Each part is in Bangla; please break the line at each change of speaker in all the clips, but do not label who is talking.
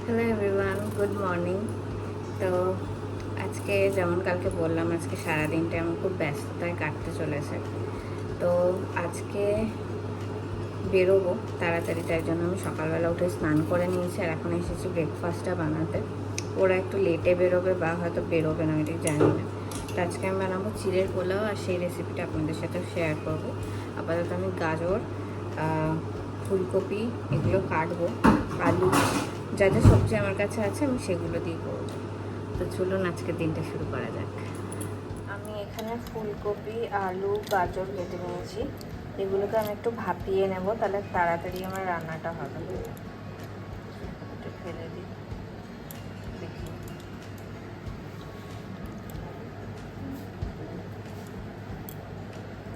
Hello everyone, good morning. তো আজকে যেমন কালকে বললাম, আজকে সারাদিনটা আমার খুব ব্যস্ততায় কাটতে চলেছে। তো আজকে বেরোবো তাড়াতাড়ি, তাই জন্য আমি সকালবেলা উঠে স্নান করে নিয়েছি আর এখন এসেছি ব্রেকফাস্টটা বানাতে। ওরা একটু লেটে বেরোবে বা হয়তো বেরোবে না, আমি ঠিক জানি না। তো আজকে আমি বানাবো চিড়ের পোলাও, আর সেই রেসিপিটা আপনাদের সাথে শেয়ার করবো। আপাতত আমি গাজর, ফুলকপি এগুলো কাটবো, আলু, যা যা সবজি আমার কাছে আছে আমি সেগুলো দিয়ে করবো। তো চলুন আজকের দিনটা শুরু করা যাক। আমি এখানে ফুলকপি, আলু, গাজর কেটে নিয়েছি। এগুলোকে আমি একটু ভাপিয়ে নেব, তাহলে তাড়াতাড়ি আমার রান্নাটা হবে। একটু ফেলে দিই, দেখি।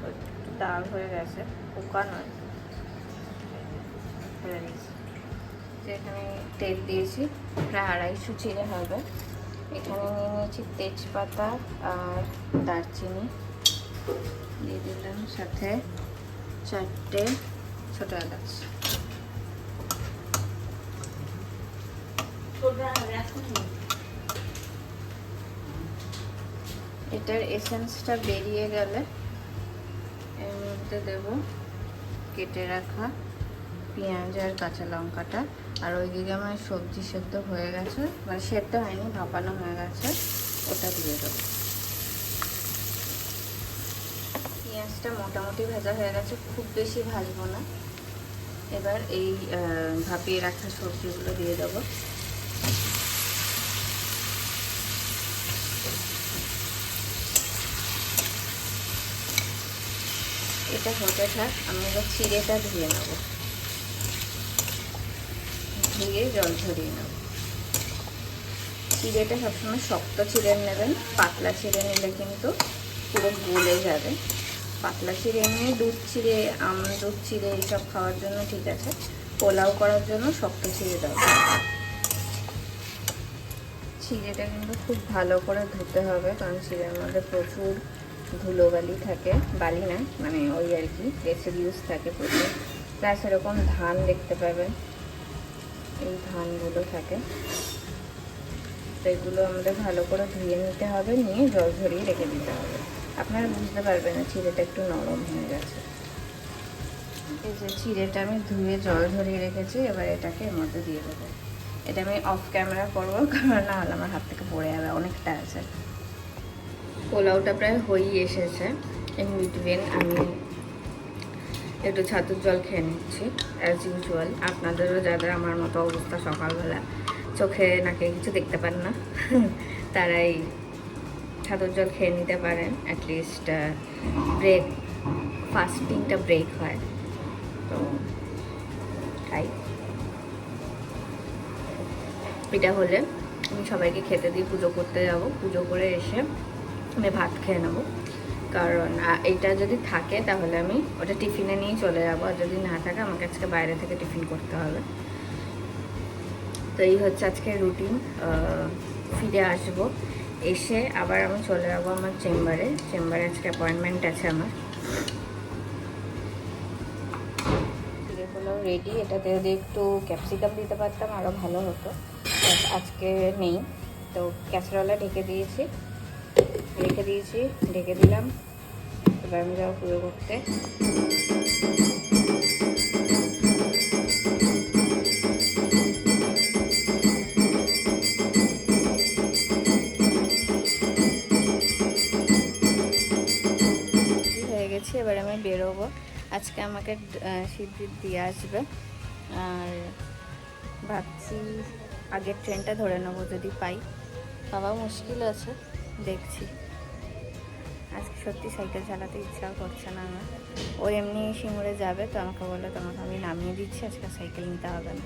একটু দাগ হয়ে গেছে, পোকা নয়, ফেলে দিয়েছি। এখানে তেল দিয়েছি, প্রায় 250 চিড়ে হবে। এখানে নিয়ে নিয়েছি তেজপাতা আর দারচিনি, দিয়ে দিলাম সাথে 4টে ছোটো এলাচ। এটার এসেন্সটা বেরিয়ে গেলে এর মধ্যে দেব কেটে রাখা পেঁয়াজ আর কাঁচা লঙ্কাটা। আর ওইদিকে আমার সবজি সেদ্ধ হয়ে গেছে, মানে সেদ্ধ হয়নি, ভাপানো হয়ে গেছে, ওটা দিয়ে দেবো। পেঁয়াজটা মোটামুটি ভাজা হয়ে গেছে, খুব বেশি ভাজবো না। এবার এই ভাপিয়ে রাখা সবজিগুলো দিয়ে দেবো। এটা হতে থাক, আমি এবার চিড়েটা ধুয়ে নেব, ধুয়ে জল ঝরিয়ে নেব। চিড়েটা সবসময় শক্ত চিড়ে নেবেন, পাতলা চিড়ে নিলে কিন্তু পুরো গলে যাবে। পাতলা চিড়ে নিয়ে দুধ চিড়ে, দুধ চিড়ে এইসব খাওয়ার জন্য ঠিক আছে, পোলাও করার জন্য শক্ত চিড়ে দরকার। চিড়েটা কিন্তু খুব ভালো করে ধুতে হবে, কারণ চিড়ের মধ্যে প্রচুর ধুলোবালি থাকে, বালি না মানে ওই আর কি রেসিডিউস থাকে প্রচুর। প্লাস এরকম ধান দেখতে পাবেন, এই ধানগুলো থাকে। তো এগুলো আমাদের ভালো করে ধুয়ে নিতে হবে, নিয়ে জল ঝরিয়ে রেখে দিতে হবে। আপনারা বুঝতে পারবেন না চিড়েটা একটু নরম হয়ে গেছে। এই যে চিড়েটা আমি ধুয়ে জল ঝরিয়ে রেখেছি, এবার এটাকে এর মধ্যে দিয়ে দেবো। এটা আমি অফ ক্যামেরা করবো, কারণ না হলে আমার হাত থেকে পড়ে যাবে, অনেকটা আছে। পোলাওটা প্রায় হয়েই এসেছে। ইন বিটুইন আমি একটু ছাতুর জল খেয়ে নিচ্ছি অ্যাজ ইউজুয়াল। আপনাদেরও যাদের আমার মতো অবস্থা, সকালবেলা চোখে নাকে কিছু দেখতে পান না, তারাই ছাতুর জল খেয়ে নিতে পারেন। অ্যাটলিস্ট ফাস্টিংটা ব্রেক হয়। তো তাই এটা হলে আমি সবাইকে খেতে দিয়ে পুজো করতে যাব। পুজো করে এসে আমি ভাত খেয়ে নেবো, কারণ এইটা যদি থাকে তাহলে আমি ওটা টিফিনে নিয়ে চলে যাবো, আর যদি না থাকে আমাকে আজকে বাইরে থেকে টিফিন করতে হবে। তো এই হচ্ছে আজকে রুটিন। ফিরে আসবো, এসে আবার আমি চলে যাবো আমার চেম্বারে। আজকে অ্যাপয়েন্টমেন্ট আছে আমার। চিড়ে পোলাও রেডি। এটাতে যদি একটু ক্যাপসিকাম দিতে পারতাম আরও ভালো হতো, আজকে নেই। তো ক্যাসারোলা ঢেকে দিয়েছি, ঢেকে দিলাম। এবার আমি যাবো পুজো করতে। হয়ে গেছি, এবার আমি বেরোবো। আজকে আমাকে সিদ্ধির দিয়ে আসবে, আর ভাবছি আগের ট্রেনটা ধরে নেবো যদি পাই। পাওয়া মুশকিল আছে, দেখছি। আজকে সত্যি সাইকেল চালাতে ইচ্ছা করছে না আমার। ও এমনি সিঙ্গুরে যাবে, তো আমাকে বললো তোমাকে আমি নামিয়ে দিচ্ছি, আজকে সাইকেল নিতে হবে না।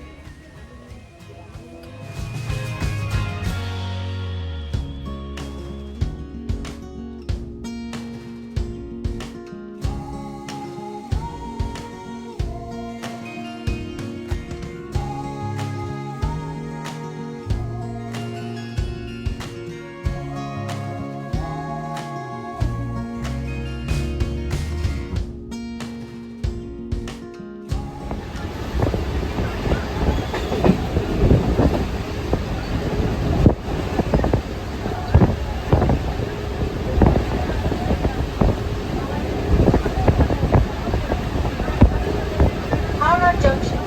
जंक्शन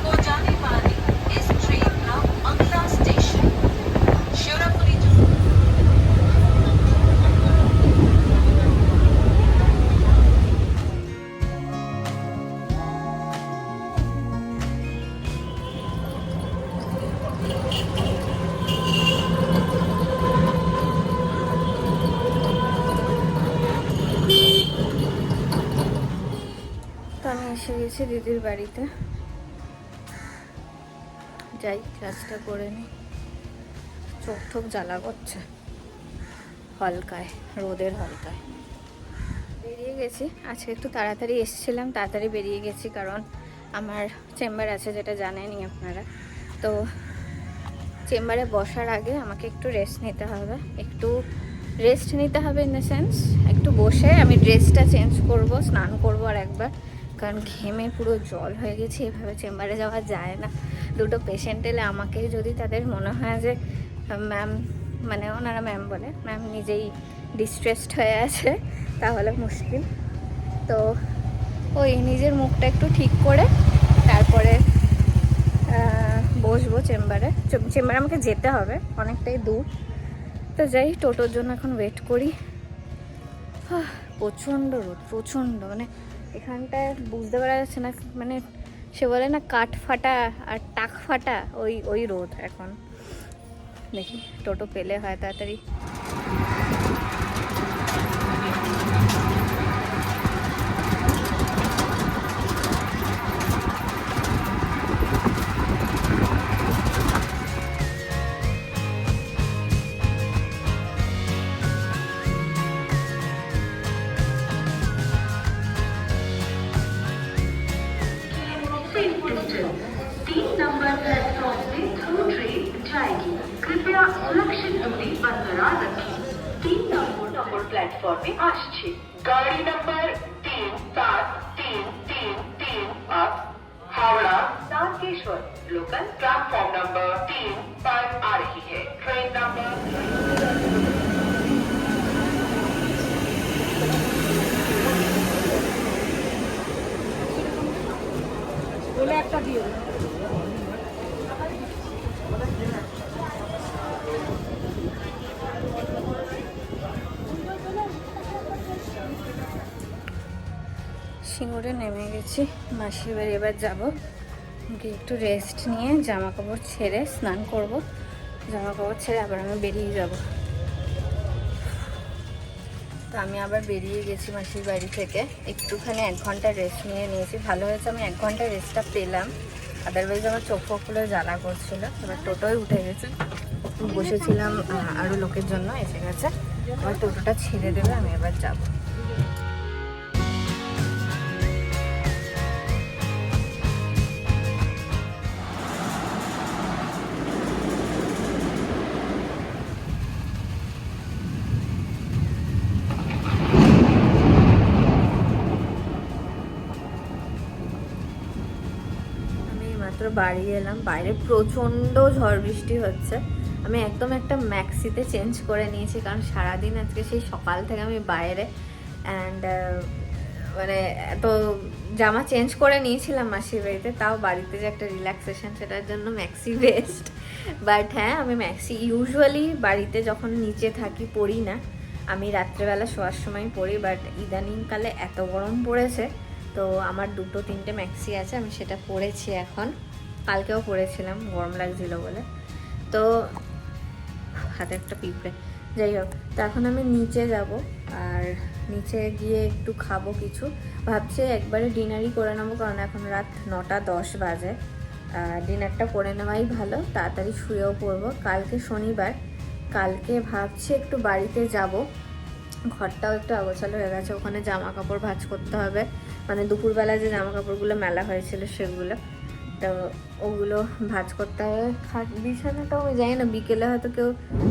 को जाने वाली इस ट्रेन का अगला स्टेशन शिवरापुरी।
তো আমি এসে গেছি দিদির বাড়িতে, যাই ক্লাসটা করে নিই। চোখ ঠোক জ্বালা করছে হলকায়, রোদের হলকায়। বেরিয়ে গেছি আজকে, একটু তাড়াতাড়ি এসেছিলাম, তাড়াতাড়ি বেরিয়ে গেছি কারণ আমার চেম্বার আছে, যেটা জানেনই আপনারা। তো চেম্বারে বসার আগে আমাকে একটু রেস্ট নিতে হবে, ইন দ্য সেন্স একটু বসে আমি ড্রেসটা চেঞ্জ করব, স্নান করব আর একবার, কারণ ঘেমে পুরো জল হয়ে গেছি। এভাবে চেম্বারে যাওয়া যায় না। দুটো পেশেন্ট এলে আমাকে যদি তাদের মনে হয় যে ম্যাম, মানে ওনারা ম্যাম বলে, ম্যাম নিজেই ডিস্ট্রেসড হয়ে আছে, তাহলে মুশকিল। তো ওই নিজের মুখটা একটু ঠিক করে তারপরে বসবো চেম্বারে। আমাকে যেতে হবে, অনেকটাই দূর। তো যাই, টোটোর জন্য এখন ওয়েট করি। প্রচণ্ড রোদ, প্রচণ্ড, মানে এখানটায় বুঝতে পারা যাচ্ছে না, মানে সে বলে না কাঠ ফাটা আর টাক ফাটা, ওই রোদ এখন। দেখি টোটো পেলে হয় তাড়াতাড়ি।
कृपया सुरक्षित दूरी बरकरार रखें। 3 नंबर प्लेटफॉर्मे আসছে गाड़ी नंबर 3733 अब Howrah Tarakeswar local platform number 3 पर आ रही है। ट्रेन नंबर बोले একটা দিও।
সিঙ্গুরে নেমে গেছি, মাসির বাড়ি এবার যাবো। গিয়ে একটু রেস্ট নিয়ে জামা কাপড় ছেড়ে স্নান করব, জামা কাপড় ছেড়ে আবার আমি বেরিয়ে যাব। তো আমি আবার বেরিয়ে গেছি মাসির বাড়ি থেকে, একটুখানি 1 ঘন্টা রেস্ট নিয়েছি। ভালো হয়েছে আমি 1 ঘন্টা রেস্টটা পেলাম, আদারওয়াইজ আমার চোখ ফোকগুলো জ্বালা করছিল। এবার টোটোয় উঠে গেছি, বসেছিলাম আরও লোকের জন্য, এসে গেছে। এবার টোটোটা ছেড়ে দেবে, আমি এবার যাবো। বাড়ি এলাম, বাইরে প্রচণ্ড ঝড় বৃষ্টি হচ্ছে। আমি একদম একটা ম্যাক্সিতে চেঞ্জ করে নিয়েছি, কারণ সারাদিন আজকে সেই সকাল থেকে আমি বাইরে, অ্যান্ড মানে এত জামা চেঞ্জ করে নিয়েছিলাম মাসির বাড়িতে, তাও বাড়িতে যে একটা রিল্যাক্সেশন, সেটার জন্য ম্যাক্সি বেস্ট। বাট হ্যাঁ, আমি ম্যাক্সি ইউজুয়ালি বাড়িতে যখন নিচে থাকি পরি না, আমি রাত্রেবেলা শোয়ার সময় পরি। বাট ইদানিংকালে এত গরম পড়েছে, তো আমার 2-3টে ম্যাক্সি আছে, আমি সেটা পরেছি এখন। কালকেও পরেছিলাম, গরম লাগছিল বলে। তো হাতে একটা পিঁপড়ে, যাই হোক। তো এখন আমি নিচে যাব, আর নিচে গিয়ে একটু খাবো কিছু। ভাবছি একবারে ডিনারই করে নেবো, কারণ এখন রাত 9:10 বাজে। ডিনারটা করে নেওয়াই ভালো, তাড়াতাড়ি শুয়েও পড়বো। কালকে শনিবার, কালকে ভাবছি একটু বাড়িতে যাব। ঘরটাও একটু অগোছালো হয়ে গেছে, ওখানে জামা কাপড় ভাঁজ করতে হবে, মানে দুপুরবেলা যে জামা কাপড়গুলো মেলা হয়েছিল সেগুলো, তো ওগুলো ভাঁজ করতে হবে। বিছানাটাও আমি জানি না, বিকেলে হয়তো কেউ,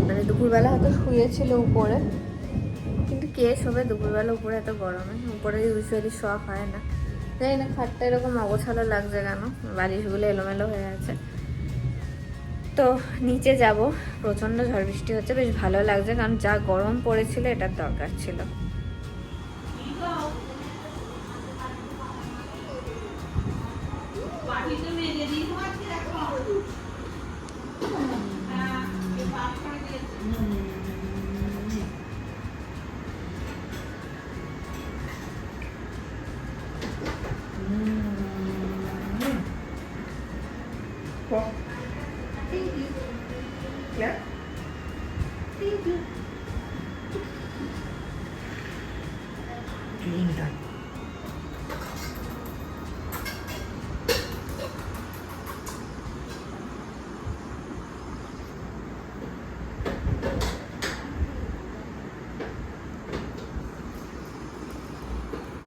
মানে দুপুরবেলা হয়তো শুয়েছিল উপরে, কিন্তু কে শোবে দুপুরবেলা উপরে এত গরমে? উপরে ইউজুয়ালি শোয়া হয় না, জানি না। খাটটা এরকম অগোছালো লাগছে কেন, বালিশগুলো এলোমেলো হয়ে আছে। তো নিচে যাব, প্রচণ্ড ঝড় বৃষ্টি হচ্ছে, বেশ ভালো লাগছে, কারণ যা গরম পড়েছিল এটার দরকার ছিল।
বাটিতে মেজে দিই তোমার কি এখন? হ্যাঁ, এই পাট করে দিয়েছে।